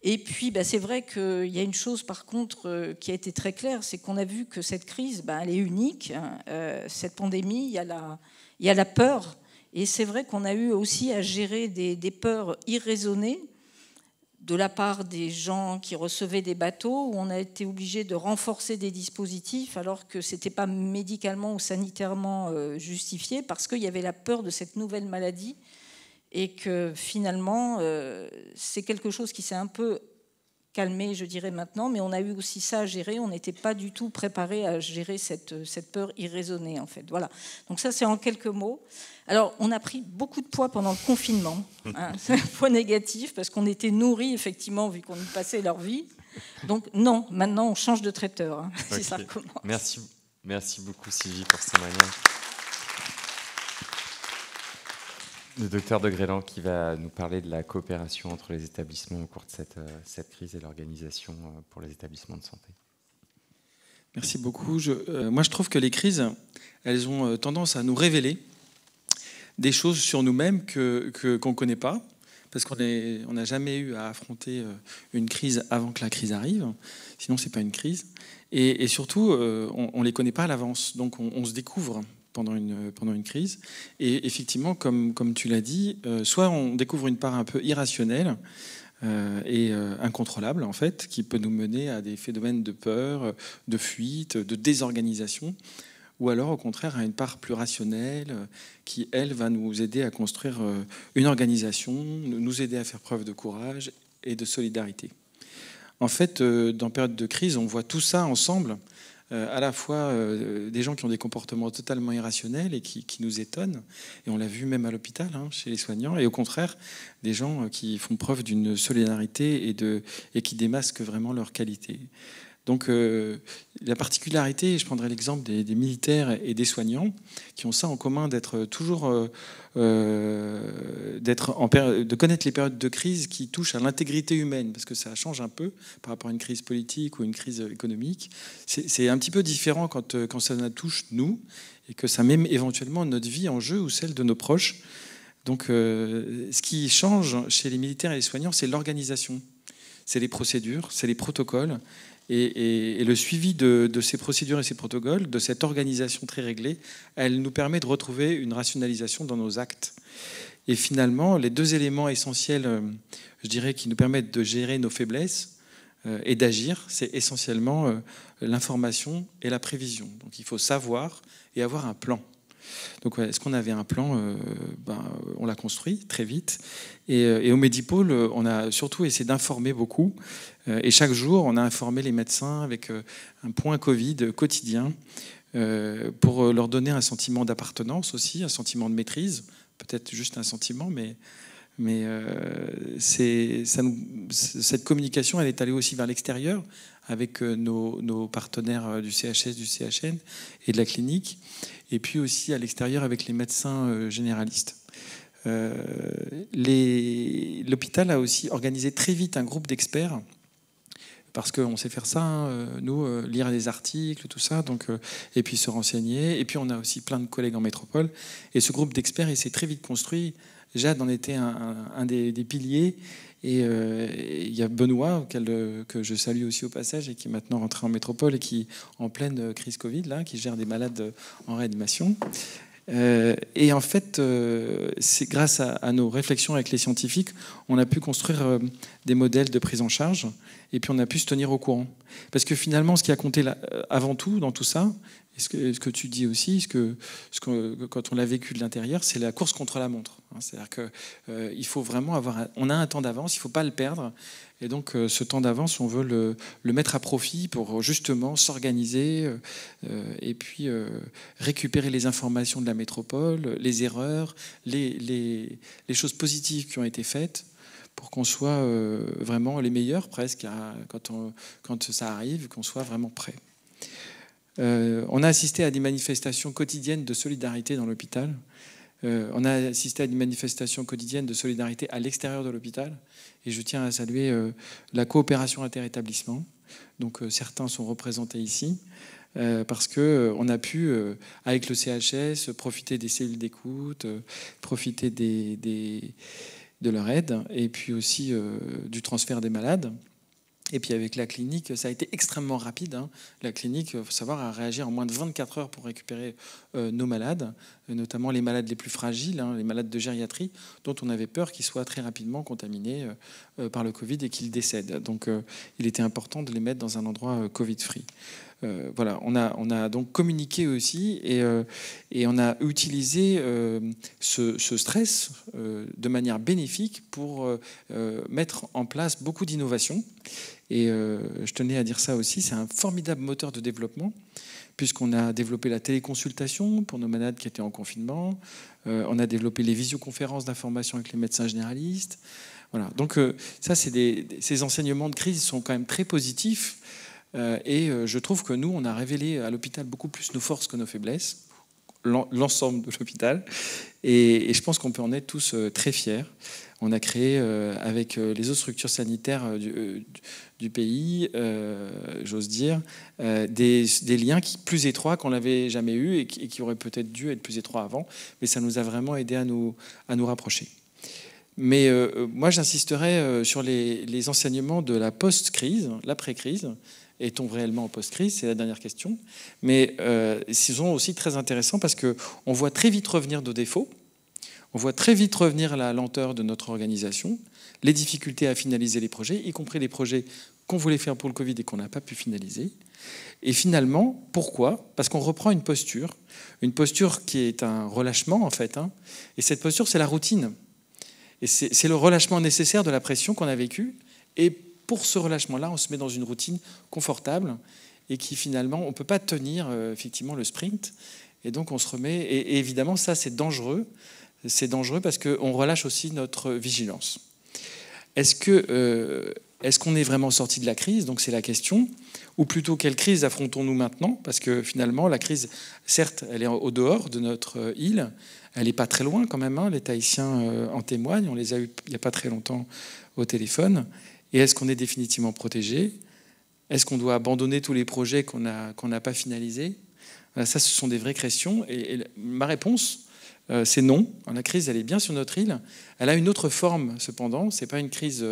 Et puis c'est vrai qu'il y a une chose par contre qui a été très claire, c'est qu'on a vu que cette crise, elle est unique, cette pandémie, il y a la peur, et c'est vrai qu'on a eu aussi à gérer des peurs irraisonnées, de la part des gens qui recevaient des bateaux, où on a été obligé de renforcer des dispositifs alors que ce n'était pas médicalement ou sanitairement justifié, parce qu'il y avait la peur de cette nouvelle maladie et que finalement, c'est quelque chose qui s'est un peu calmé, je dirais maintenant, mais on a eu aussi ça à gérer. On n'était pas du tout préparé à gérer cette peur irraisonnée, en fait. Voilà. Donc ça, c'est en quelques mots. Alors, on a pris beaucoup de poids pendant le confinement. Hein. C'est un point négatif, parce qu'on était nourris, effectivement, vu qu'on y passait leur vie. Donc non, maintenant, on change de traiteur, hein, si ça recommence. Merci beaucoup, Sylvie, pour ce témoignage. Le docteur de Grélan qui va nous parler de la coopération entre les établissements au cours de cette crise et l'organisation pour les établissements de santé. Merci beaucoup. Moi, je trouve que les crises, elles ont tendance à nous révéler des choses sur nous-mêmes qu'on ne connaît pas, parce qu'on n'a jamais eu à affronter une crise avant que la crise arrive, sinon ce n'est pas une crise. Et surtout, on ne les connaît pas à l'avance, donc on se découvre pendant une crise. Et effectivement, comme tu l'as dit, soit on découvre une part un peu irrationnelle et incontrôlable, en fait, qui peut nous mener à des phénomènes de peur, de fuite, de désorganisation, ou alors au contraire à une part plus rationnelle qui, elle, va nous aider à construire une organisation, nous aider à faire preuve de courage et de solidarité. En fait, dans période de crise, on voit tout ça ensemble, à la fois des gens qui ont des comportements totalement irrationnels et qui nous étonnent, et on l'a vu même à l'hôpital, hein, chez les soignants, et au contraire, des gens qui font preuve d'une solidarité et qui démasquent vraiment leur qualité. Donc la particularité, je prendrai l'exemple des militaires et des soignants, qui ont ça en commun d'être toujours, de connaître les périodes de crise qui touchent à l'intégrité humaine, parce que ça change un peu par rapport à une crise politique ou une crise économique. C'est un petit peu différent quand ça nous touche, nous, et que ça met éventuellement notre vie en jeu ou celle de nos proches. Donc ce qui change chez les militaires et les soignants, c'est l'organisation, c'est les procédures, c'est les protocoles. Et le suivi de ces procédures et ces protocoles, de cette organisation très réglée, elle nous permet de retrouver une rationalisation dans nos actes. Et finalement, les deux éléments essentiels, je dirais, qui nous permettent de gérer nos faiblesses et d'agir, c'est essentiellement l'information et la prévision. Donc il faut savoir et avoir un plan. Donc est-ce qu'on avait un plan? On l'a construit très vite. Et au Medipôle, on a surtout essayé d'informer beaucoup. Et chaque jour, on a informé les médecins avec un point Covid quotidien pour leur donner un sentiment d'appartenance aussi, un sentiment de maîtrise, peut-être juste un sentiment, mais cette communication, elle est allée aussi vers l'extérieur avec nos partenaires du CHS, du CHN et de la clinique, et puis aussi à l'extérieur avec les médecins généralistes. L'hôpital a aussi organisé très vite un groupe d'experts, parce qu'on sait faire ça, hein, nous, lire des articles, tout ça, donc, et puis se renseigner. Et puis on a aussi plein de collègues en métropole. Et ce groupe d'experts, il s'est très vite construit. Jade en était un des piliers. Et il y a Benoît, que je salue aussi au passage, et qui est maintenant rentré en métropole et qui, en pleine crise Covid, là, qui gère des malades en réanimation. Et en fait, c'est grâce à nos réflexions avec les scientifiques, on a pu construire des modèles de prise en charge, et puis on a pu se tenir au courant. Parce que finalement, ce qui a compté avant tout dans tout ça, et ce que tu dis aussi, quand on l'a vécu de l'intérieur, c'est la course contre la montre. C'est-à-dire qu'il faut vraiment on a un temps d'avance, il ne faut pas le perdre. Et donc ce temps d'avance, on veut le mettre à profit pour justement s'organiser et puis récupérer les informations de la métropole, les erreurs, les choses positives qui ont été faites, pour qu'on soit vraiment les meilleurs presque quand ça arrive, qu'on soit vraiment prêt. On a assisté à des manifestations quotidiennes de solidarité dans l'hôpital. On a assisté à des manifestations quotidiennes de solidarité à l'extérieur de l'hôpital. Et je tiens à saluer la coopération interétablissement. Donc certains sont représentés ici. Parce qu'on a pu, avec le CHS, profiter des cellules d'écoute, profiter de leur aide, et puis aussi du transfert des malades. Et puis avec la clinique, ça a été extrêmement rapide. Hein. La clinique, il faut savoir, a réagi en moins de 24 heures pour récupérer nos malades, notamment les malades les plus fragiles, hein, les malades de gériatrie, dont on avait peur qu'ils soient très rapidement contaminés par le Covid et qu'ils décèdent. Donc il était important de les mettre dans un endroit Covid-free. voilà, on a donc communiqué aussi et on a utilisé ce stress de manière bénéfique pour mettre en place beaucoup d'innovations. Et je tenais à dire ça aussi, c'est un formidable moteur de développement, puisqu'on a développé la téléconsultation pour nos malades qui étaient en confinement, on a développé les visioconférences d'information avec les médecins généralistes. Voilà. Donc ça, ces enseignements de crise sont quand même très positifs, et je trouve que nous, on a révélé à l'hôpital beaucoup plus nos forces que nos faiblesses, l'ensemble de l'hôpital, et je pense qu'on peut en être tous très fiers. On a créé, avec les autres structures sanitaires du pays, j'ose dire, des liens plus étroits qu'on n'avait jamais eus et qui auraient peut-être dû être plus étroits avant, mais ça nous a vraiment aidé à nous rapprocher. Mais moi, j'insisterai sur les enseignements de la post-crise, l'après-crise. Est-on réellement en post-crise? C'est la dernière question. Mais ils sont aussi très intéressants parce qu'on voit très vite revenir nos défauts. On voit très vite revenir la lenteur de notre organisation, les difficultés à finaliser les projets, y compris les projets qu'on voulait faire pour le Covid et qu'on n'a pas pu finaliser. Et finalement, pourquoi? Parce qu'on reprend une posture qui est un relâchement en fait. Et cette posture, c'est la routine. Et c'est le relâchement nécessaire de la pression qu'on a vécue. Et pour ce relâchement-là, on se met dans une routine confortable et qui finalement, on ne peut pas tenir effectivement le sprint. Et donc on se remet. Et évidemment, ça, c'est dangereux. C'est dangereux parce qu'on relâche aussi notre vigilance. Est-ce qu'on est vraiment sorti de la crise? Donc c'est la question. Ou plutôt, quelle crise affrontons-nous maintenant? Parce que finalement, la crise, certes, elle est au dehors de notre île. Elle n'est pas très loin quand même. Les Tahitiens en témoignent. On les a eus il n'y a pas très longtemps au téléphone. Et est-ce qu'on est définitivement protégé? Est-ce qu'on doit abandonner tous les projets qu'on n'a pas finalisés? Ça, ce sont des vraies questions. Et ma réponse, c'est non. La crise, elle est bien sur notre île. Elle a une autre forme, cependant. Ce n'est pas une crise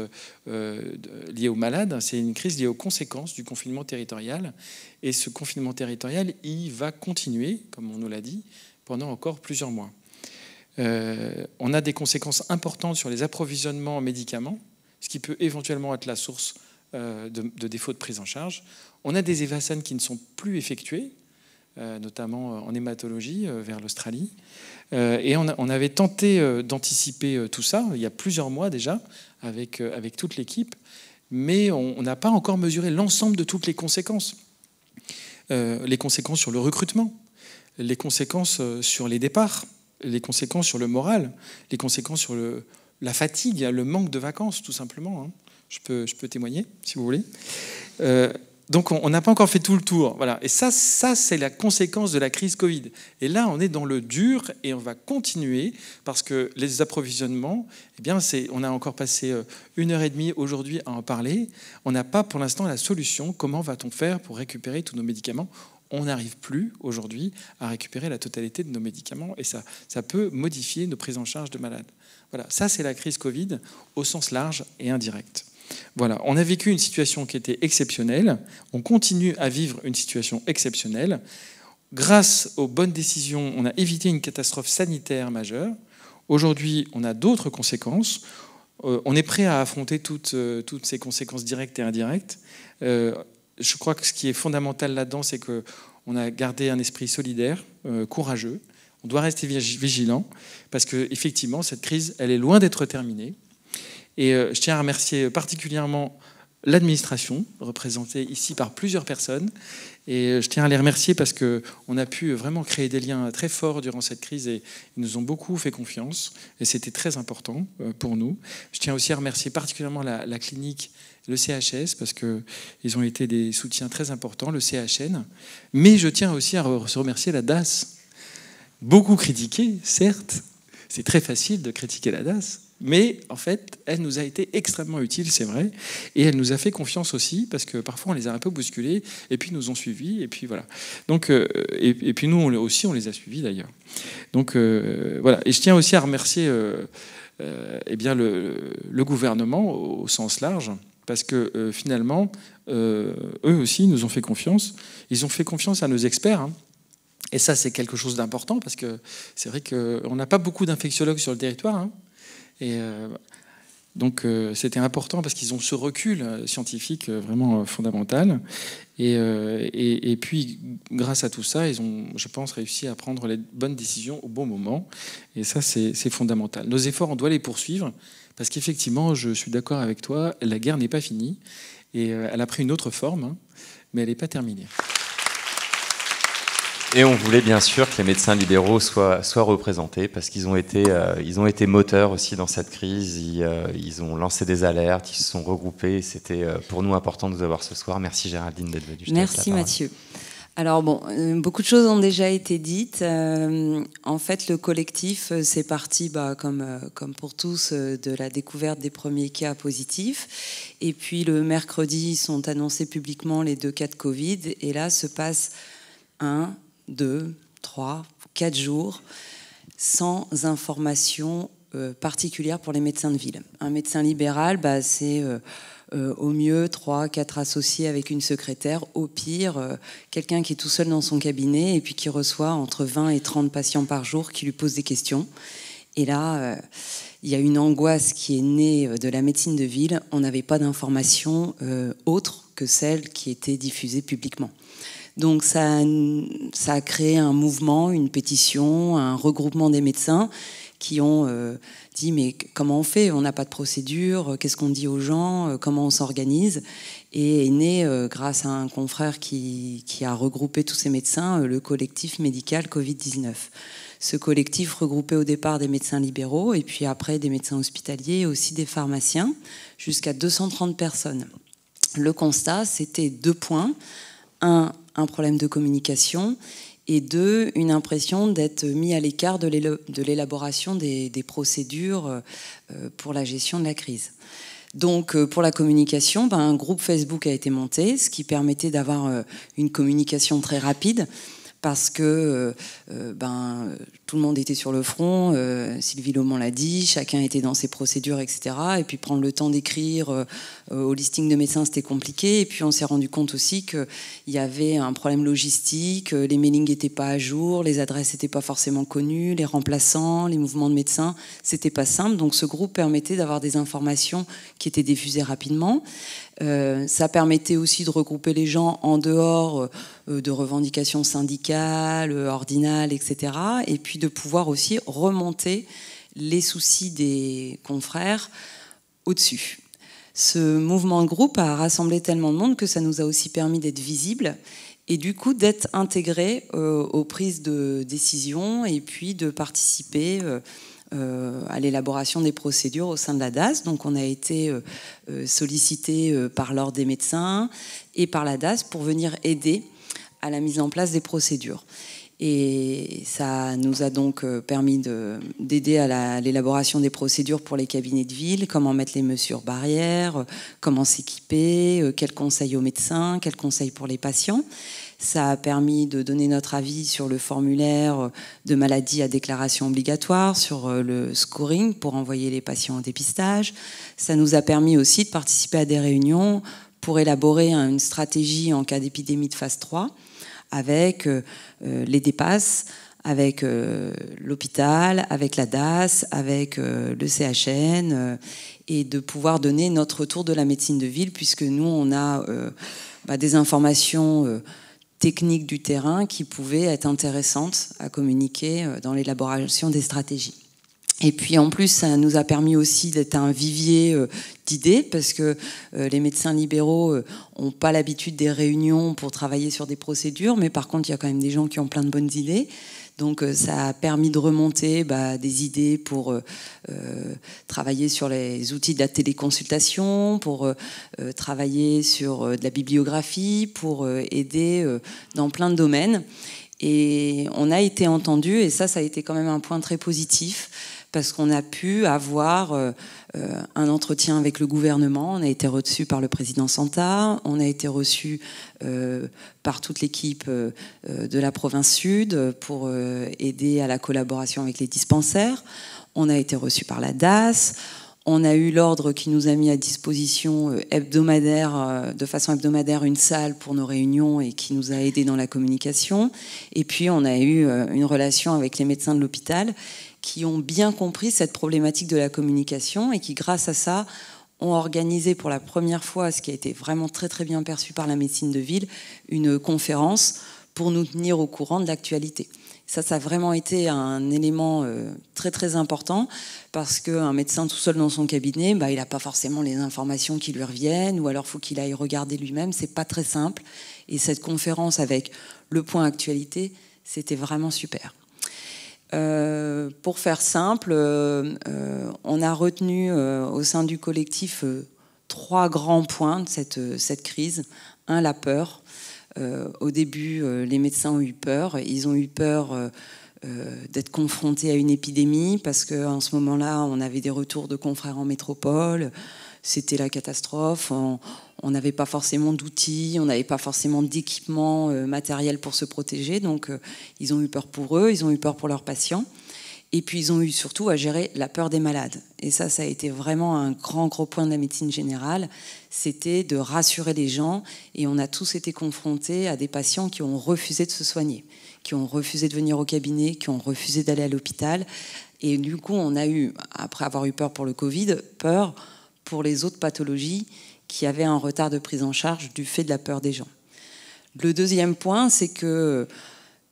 liée aux malades, c'est une crise liée aux conséquences du confinement territorial. Et ce confinement territorial, il va continuer, comme on nous l'a dit, pendant encore plusieurs mois. On a des conséquences importantes sur les approvisionnements en médicaments, ce qui peut éventuellement être la source de défaut de prise en charge. On a des EVASAN qui ne sont plus effectués, notamment en hématologie vers l'Australie. Et on avait tenté d'anticiper tout ça il y a plusieurs mois déjà avec toute l'équipe, mais on n'a pas encore mesuré l'ensemble de toutes les conséquences. Les conséquences sur le recrutement, les conséquences sur les départs, les conséquences sur le moral, les conséquences sur la fatigue, le manque de vacances tout simplement. Je peux témoigner si vous voulez. Donc on n'a pas encore fait tout le tour. Voilà. Et ça c'est la conséquence de la crise Covid. Et là, on est dans le dur et on va continuer parce que les approvisionnements, eh bien, on a encore passé 1h30 aujourd'hui à en parler. On n'a pas pour l'instant la solution. Comment va-t-on faire pour récupérer tous nos médicaments? On n'arrive plus aujourd'hui à récupérer la totalité de nos médicaments et ça peut modifier nos prises en charge de malades. Voilà. Ça, c'est la crise Covid au sens large et indirect. Voilà, on a vécu une situation qui était exceptionnelle. On continue à vivre une situation exceptionnelle. Grâce aux bonnes décisions, on a évité une catastrophe sanitaire majeure. Aujourd'hui, on a d'autres conséquences. On est prêt à affronter toutes ces conséquences directes et indirectes. Je crois que ce qui est fondamental là-dedans, c'est qu'on a gardé un esprit solidaire, courageux. On doit rester vigilant parce qu'effectivement, cette crise, elle est loin d'être terminée. Et je tiens à remercier particulièrement l'administration, représentée ici par plusieurs personnes. Et je tiens à les remercier parce qu'on a pu vraiment créer des liens très forts durant cette crise et ils nous ont beaucoup fait confiance. Et c'était très important pour nous. Je tiens aussi à remercier particulièrement la clinique, le CHS, parce qu'ils ont été des soutiens très importants, le CHN. Mais je tiens aussi à remercier la DAS. Beaucoup critiquée, certes. C'est très facile de critiquer la DAS. Mais en fait, elle nous a été extrêmement utile, c'est vrai. Et elle nous a fait confiance aussi, parce que parfois on les a un peu bousculés, et puis ils nous ont suivis, et puis voilà. Donc, et puis nous aussi, on les a suivis d'ailleurs. Donc voilà. Et je tiens aussi à remercier eh bien, le gouvernement au sens large, parce que finalement, eux aussi nous ont fait confiance. Ils ont fait confiance à nos experts. Et ça, c'est quelque chose d'important, parce que c'est vrai qu'on n'a pas beaucoup d'infectiologues sur le territoire. Et Donc c'était important parce qu'ils ont ce recul scientifique vraiment fondamental. Et puis, grâce à tout ça, ils ont, je pense, réussi à prendre les bonnes décisions au bon moment. Et ça, c'est fondamental. Nos efforts, on doit les poursuivre parce qu'effectivement, je suis d'accord avec toi, la guerre n'est pas finie. Et elle a pris une autre forme, hein, mais elle n'est pas terminée. Et on voulait bien sûr que les médecins libéraux soient représentés parce qu'ils ont été moteurs aussi dans cette crise. Ils ont lancé des alertes, ils se sont regroupés. C'était pour nous important de vous avoir ce soir. Merci Géraldine d'être venue. Merci Mathieu. Alors bon, beaucoup de choses ont déjà été dites. En fait, le collectif, c'est parti, comme pour tous, de la découverte des premiers cas positifs. Et puis le mercredi, sont annoncés publiquement les 2 cas de Covid. Et là, se passe 1, 2, 3, 4 jours sans information particulière pour les médecins de ville. Un médecin libéral, c'est au mieux 3, 4 associés avec une secrétaire, au pire quelqu'un qui est tout seul dans son cabinet et puis qui reçoit entre 20 et 30 patients par jour qui lui posent des questions. Et là, il y a une angoisse qui est née de la médecine de ville. On n'avait pas d'informations autres que celles qui étaient diffusées publiquement. Donc ça a créé un mouvement, une pétition, un regroupement des médecins qui ont dit mais comment on fait ? On n'a pas de procédure, qu'est-ce qu'on dit aux gens, comment on s'organise ? Et est né, grâce à un confrère qui a regroupé tous ces médecins, le collectif médical Covid-19. Ce collectif regroupait au départ des médecins libéraux et puis après des médecins hospitaliers et aussi des pharmaciens, jusqu'à 230 personnes. Le constat, c'était 2 points. Un problème de communication, et 2, une impression d'être mis à l'écart de l'élaboration des procédures pour la gestion de la crise. Donc, pour la communication, un groupe Facebook a été monté, ce qui permettait d'avoir une communication très rapide, parce que tout le monde était sur le front, Sylvie Laumont l'a dit, chacun était dans ses procédures, etc. Et puis prendre le temps d'écrire au listing de médecins, c'était compliqué. Et puis on s'est rendu compte aussi qu'il y avait un problème logistique, les mailings n'étaient pas à jour, les adresses n'étaient pas forcément connues, les remplaçants, les mouvements de médecins, c'était pas simple. Donc ce groupe permettait d'avoir des informations qui étaient diffusées rapidement. Ça permettait aussi de regrouper les gens en dehors de revendications syndicales, ordinales, etc. Et puis de pouvoir aussi remonter les soucis des confrères au-dessus. Ce mouvement de groupe a rassemblé tellement de monde que ça nous a aussi permis d'être visibles et du coup d'être intégrés aux prises de décision et puis de participer à l'élaboration des procédures au sein de la DAS. Donc on a été sollicité par l'Ordre des médecins et par la DAS pour venir aider à la mise en place des procédures. Et ça nous a donc permis d'aider à l'élaboration des procédures pour les cabinets de ville, comment mettre les mesures barrières, comment s'équiper, quels conseils aux médecins, quels conseils pour les patients. Ça a permis de donner notre avis sur le formulaire de maladie à déclaration obligatoire, sur le scoring pour envoyer les patients au dépistage. Ça nous a permis aussi de participer à des réunions pour élaborer une stratégie en cas d'épidémie de phase 3 avec les DEPAS, avec l'hôpital, avec la DAS, avec le CHN, et de pouvoir donner notre retour de la médecine de ville, puisque nous, on a des informations techniques du terrain qui pouvaient être intéressantes à communiquer dans l'élaboration des stratégies. Et puis en plus, ça nous a permis aussi d'être un vivier d'idées, parce que les médecins libéraux n'ont pas l'habitude des réunions pour travailler sur des procédures, mais par contre, il y a quand même des gens qui ont plein de bonnes idées. Donc ça a permis de remonter des idées pour travailler sur les outils de la téléconsultation, pour travailler sur de la bibliographie, pour aider dans plein de domaines. Et on a été entendu, et ça a été quand même un point très positif, parce qu'on a pu avoir un entretien avec le gouvernement. On a été reçu par le président Santa, on a été reçu par toute l'équipe de la province sud pour aider à la collaboration avec les dispensaires. On a été reçu par la DAS. On a eu l'ordre qui nous a mis à disposition de façon hebdomadaire une salle pour nos réunions et qui nous a aidés dans la communication. Et puis on a eu une relation avec les médecins de l'hôpital qui ont bien compris cette problématique de la communication et qui, grâce à ça, ont organisé pour la première fois, ce qui a été vraiment très très bien perçu par la médecine de ville, une conférence pour nous tenir au courant de l'actualité. Ça a vraiment été un élément très très important parce qu'un médecin tout seul dans son cabinet, il n'a pas forcément les informations qui lui reviennent ou alors il faut qu'il aille regarder lui-même. C'est pas très simple. Et cette conférence avec le point actualité, c'était vraiment super. Pour faire simple, on a retenu au sein du collectif 3 grands points de cette crise. Un, la peur. Au début, les médecins ont eu peur. Ils ont eu peur d'être confrontés à une épidémie parce qu'en ce moment-là, on avait des retours de confrères en métropole. C'était la catastrophe. On n'avait pas forcément d'outils, on n'avait pas forcément d'équipement matériel pour se protéger. Donc, ils ont eu peur pour eux, ils ont eu peur pour leurs patients. Et puis, ils ont eu surtout à gérer la peur des malades. Et ça a été vraiment un gros point de la médecine générale. C'était de rassurer les gens. Et on a tous été confrontés à des patients qui ont refusé de se soigner, qui ont refusé de venir au cabinet, qui ont refusé d'aller à l'hôpital. Et du coup, on a eu, après avoir eu peur pour le Covid, peur pour les autres pathologies qui avaient un retard de prise en charge du fait de la peur des gens. Le deuxième point, c'est que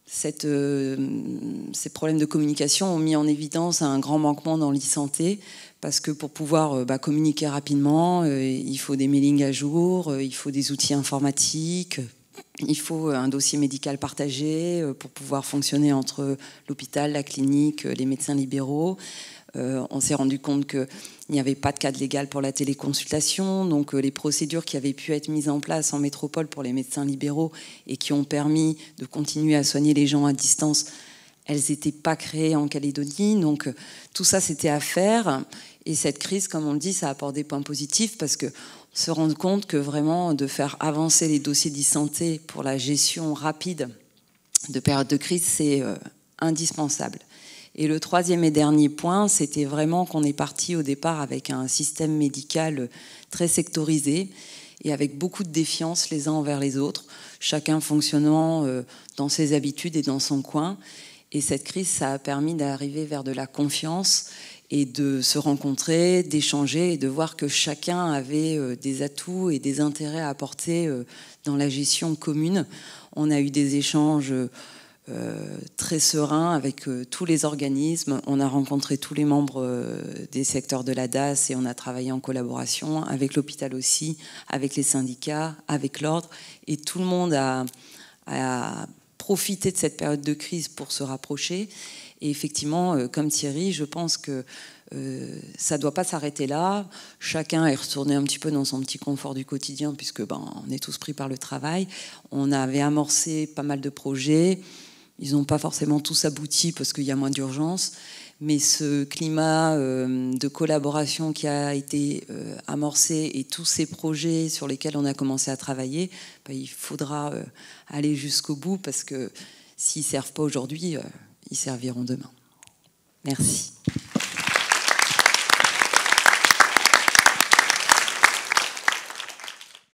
ces problèmes de communication ont mis en évidence un grand manquement dans l'e-santé parce que pour pouvoir communiquer rapidement, il faut des mailings à jour, il faut des outils informatiques, il faut un dossier médical partagé pour pouvoir fonctionner entre l'hôpital, la clinique, les médecins libéraux. On s'est rendu compte qu'il n'y avait pas de cadre légal pour la téléconsultation, donc les procédures qui avaient pu être mises en place en métropole pour les médecins libéraux et qui ont permis de continuer à soigner les gens à distance, elles n'étaient pas créées en Calédonie. Donc tout ça, c'était à faire. Et cette crise, comme on le dit, ça apporte des points positifs parce qu'on se rend compte que vraiment de faire avancer les dossiers d'e-santé pour la gestion rapide de période de crise, c'est indispensable. Et le troisième et dernier point, c'était vraiment qu'on est parti au départ avec un système médical très sectorisé et avec beaucoup de défiance les uns envers les autres, chacun fonctionnant dans ses habitudes et dans son coin. Et cette crise, ça a permis d'arriver vers de la confiance et de se rencontrer, d'échanger et de voir que chacun avait des atouts et des intérêts à apporter dans la gestion commune. On a eu des échanges très serein avec tous les organismes. On a rencontré tous les membres des secteurs de la DAS et on a travaillé en collaboration avec l'hôpital aussi, avec les syndicats, avec l'ordre. Et tout le monde a profité de cette période de crise pour se rapprocher. Et effectivement, comme Thierry, je pense que ça ne doit pas s'arrêter là. Chacun est retourné un petit peu dans son petit confort du quotidien puisque on est tous pris par le travail. On avait amorcé pas mal de projets. Ils n'ont pas forcément tous abouti parce qu'il y a moins d'urgence, mais ce climat de collaboration qui a été amorcé et tous ces projets sur lesquels on a commencé à travailler, il faudra aller jusqu'au bout parce que s'ils ne servent pas aujourd'hui, ils serviront demain. Merci.